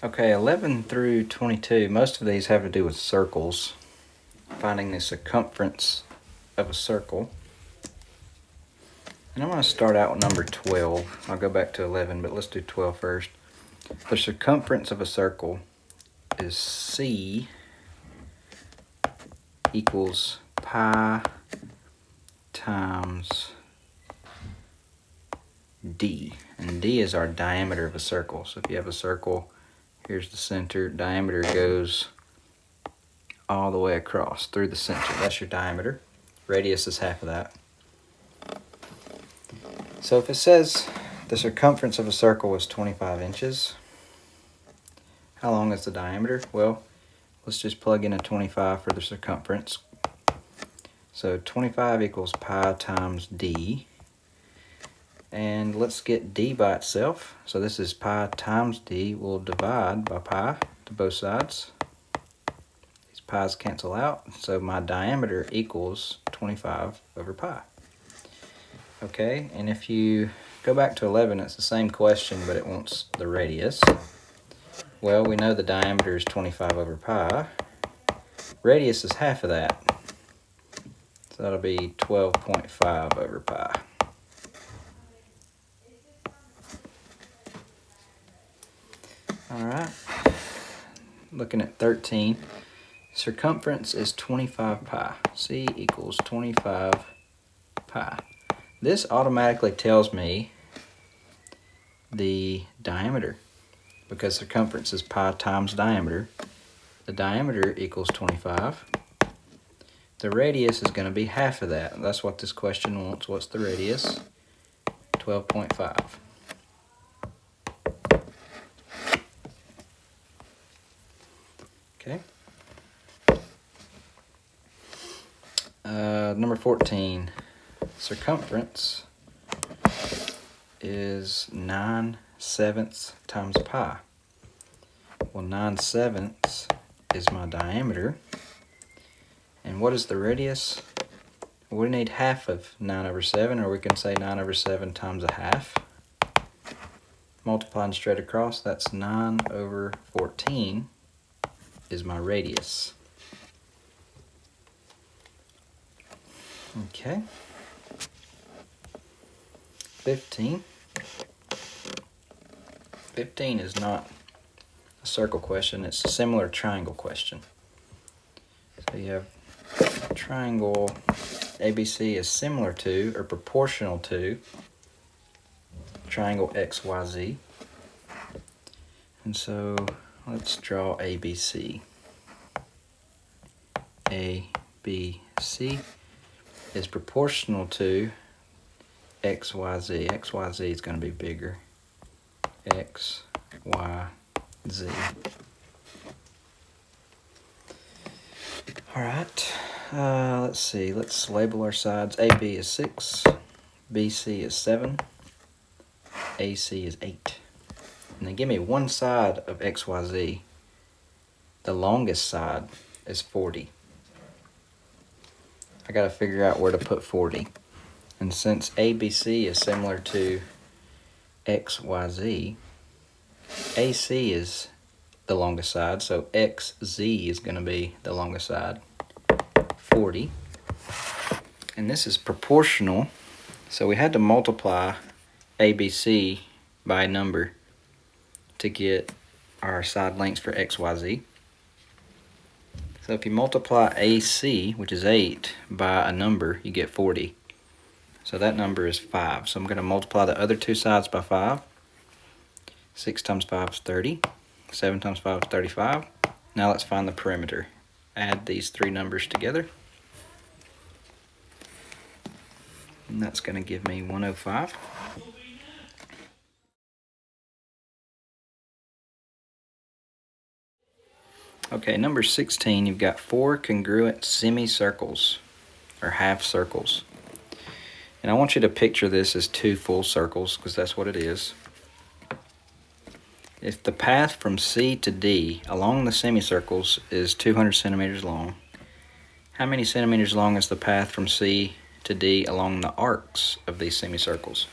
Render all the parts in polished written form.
Okay, 11 through 22, most of these have to do with circles, finding the circumference of a circle. And I'm going to start out with number 12. I'll go back to 11, but let's do 12 first. The circumference of a circle is C equals pi times D. And D is our diameter of a circle. So if you have a circle, here's the center. Diameter goes all the way across through the center. That's your diameter. Radius is half of that. So if it says the circumference of a circle is 25 inches, how long is the diameter? Well, let's just plug in a 25 for the circumference. So 25 equals pi times D. And let's get D by itself. So this is pi times D. We'll divide by pi to both sides. These pi's cancel out. So my diameter equals 25 over pi. Okay, and if you go back to 11, it's the same question, but it wants the radius. Well, we know the diameter is 25 over pi. Radius is half of that. So that'll be 12.5 over pi. All right, looking at 13, circumference is 25 pi. C equals 25 pi. This automatically tells me the diameter because circumference is pi times diameter. The diameter equals 25. The radius is going to be half of that. That's what this question wants. What's the radius? 12.5. Okay. Number 14. Circumference is 9/7 times pi. Well, 9/7 is my diameter. And what is the radius? We need half of 9 over 7, or we can say 9 over 7 times a half. Multiplying straight across, that's 9 over 14 is my radius. Okay. 15. 15 is not a circle question, it's a similar triangle question. So you have triangle ABC is similar to or proportional to triangle XYZ. And so let's draw ABC. ABC is proportional to XYZ. XYZ is going to be bigger. XYZ. All right. Let's see. Let's label our sides. AB is 6. BC is 7. AC is 8. And then give me one side of XYZ. The longest side is 40. I got to figure out where to put 40. And since ABC is similar to XYZ, AC is the longest side, so XZ is going to be the longest side, 40. And this is proportional, so we had to multiply ABC by a number to get our side lengths for XYZ. So if you multiply AC, which is 8, by a number, you get 40. So that number is 5. So I'm going to multiply the other two sides by 5. 6 times 5 is 30. 7 times 5 is 35. Now let's find the perimeter. Add these three numbers together. And that's going to give me 105. Okay, number 16, you've got 4 congruent semicircles, or half circles. And I want you to picture this as 2 full circles, because that's what it is. If the path from C to D along the semicircles is 200 centimeters long, how many centimeters long is the path from C to D along the arcs of these semicircles?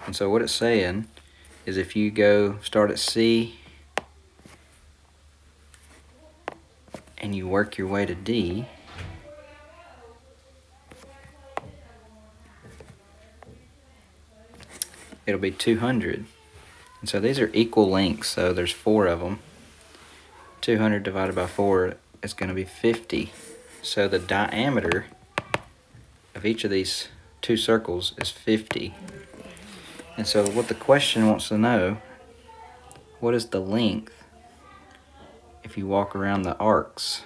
And so what it's saying is if you go start at C and you work your way to D, it'll be 200. And so these are equal lengths, so there's 4 of them. 200 divided by 4 is going to be 50. So the diameter of each of these 2 circles is 50. And so what the question wants to know, what is the length if you walk around the arcs?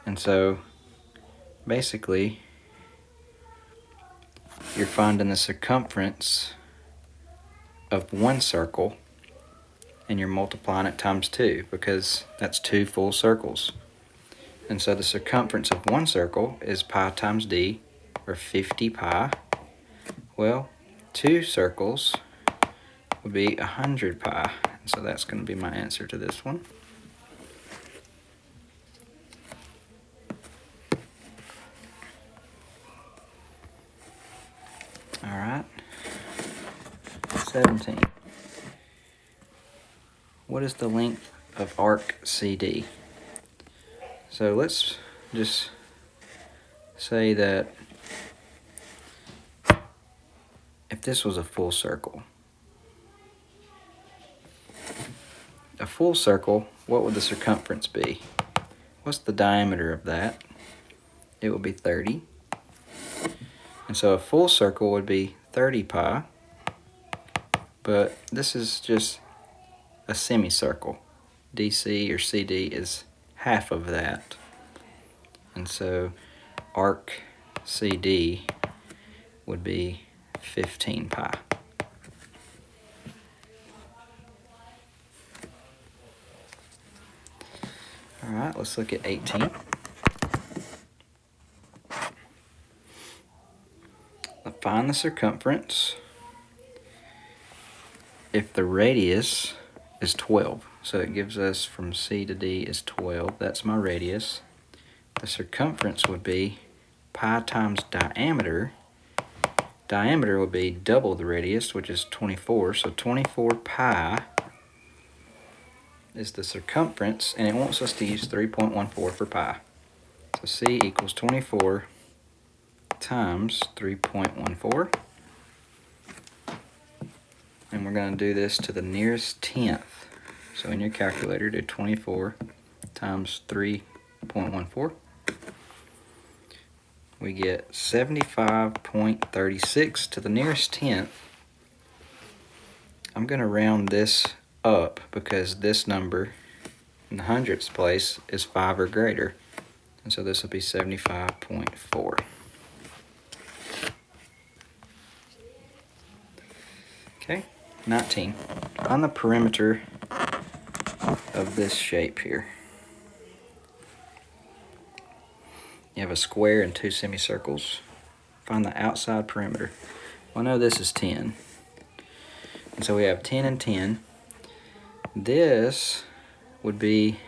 And so basically you're finding the circumference of one circle and you're multiplying it times 2 because that's 2 full circles. And so the circumference of one circle is pi times d, or 50 pi. Well, 2 circles would be 100 pi. And so that's going to be my answer to this one. All right. 17. What is the length of arc CD? So let's just say that if this was a full circle, what would the circumference be? What's the diameter of that? It would be 30. And so a full circle would be 30 pi, but this is just a semicircle. DC or CD is half of that. And so arc CD would be 15 pi. All right, let's look at 18. Find the circumference if the radius is 12. So it gives us from C to D is 12. That's my radius. The circumference would be pi times diameter. Diameter would be double the radius, which is 24. So 24 pi is the circumference, and it wants us to use 3.14 for pi. So C equals 24 times 3.14. And we're going to do this to the nearest tenth. So in your calculator, do 24 times 3.14. We get 75.36 to the nearest tenth. I'm going to round this up because this number in the hundredths place is 5 or greater. And so this will be 75.4. Okay, 19. On the perimeter of this shape here, you have a square and 2 semicircles. Find the outside perimeter. Well, I know this is 10. And so we have 10 and 10. This would be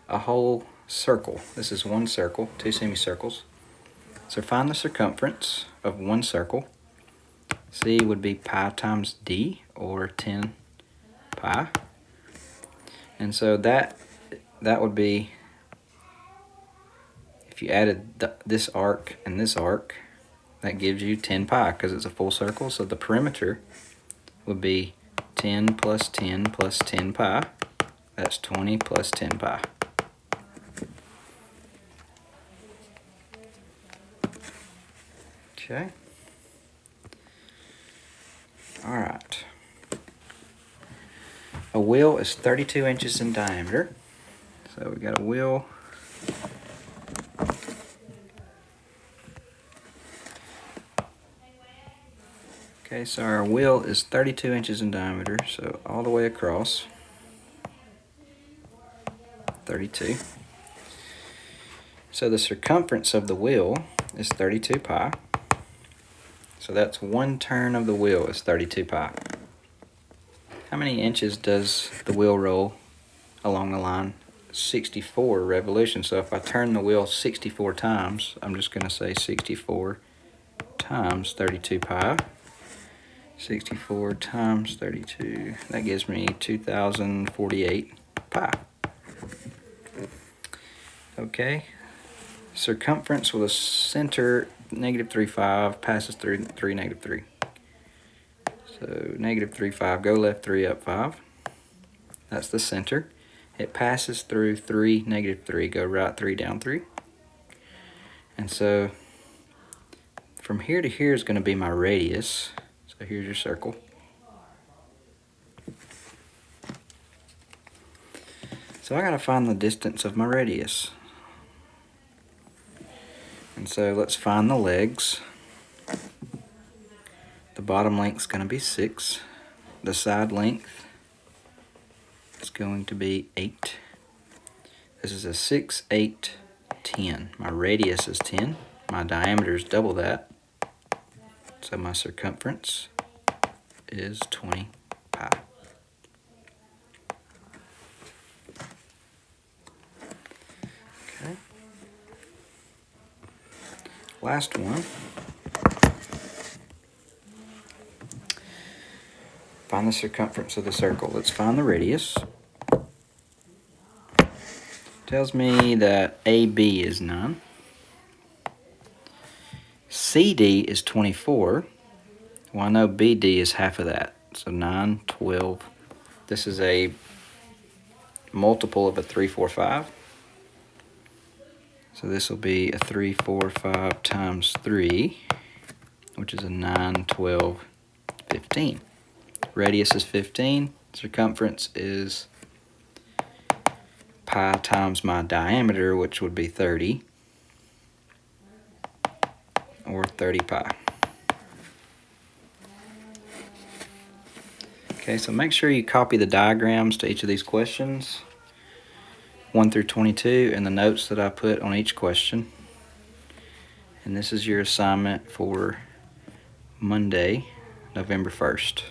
a whole circle. This is one circle, 2 semicircles. So find the circumference of one circle. C would be pi times D, or 10 pi. And so that would be, if you added this arc and this arc, that gives you 10 pi because it's a full circle. So the perimeter would be 10 plus 10 plus 10 pi. That's 20 plus 10 pi. Okay. All right. A wheel is 32 inches in diameter. So we got a wheel. Okay, so our wheel is 32 inches in diameter, so all the way across, 32. So the circumference of the wheel is 32 pi. So that's one turn of the wheel is 32 pi. How many inches does the wheel roll along the line? 64 revolutions. So if I turn the wheel 64 times, I'm just going to say 64 times 32 pi. 64 times 32, that gives me 2048 pi. Okay. Circumference with a center -3, 5 passes through 3, -3. So -3, 5, go left 3, up 5. That's the center. It passes through 3, -3, go right 3, down 3. And so from here to here is going to be my radius. So here's your circle. So I got to find the distance of my radius. And so let's find the legs. The bottom length is going to be 6. The side length is going to be 8. This is a 6, 8, 10. My radius is 10. My diameter is double that. So my circumference is 20 pi. Okay. Last one. Find the circumference of the circle. Let's find the radius. Tells me that AB is 9. CD is 24. Well, I know BD is half of that. So 9, 12. This is a multiple of a 3, 4, 5. So this will be a 3, 4, 5 times 3, which is a 9, 12, 15. Radius is 15. Circumference is pi times my diameter, which would be 30, or 30 pi. Okay, so make sure you copy the diagrams to each of these questions, 1 through 22, and the notes that I put on each question. And this is your assignment for Monday, November 1st.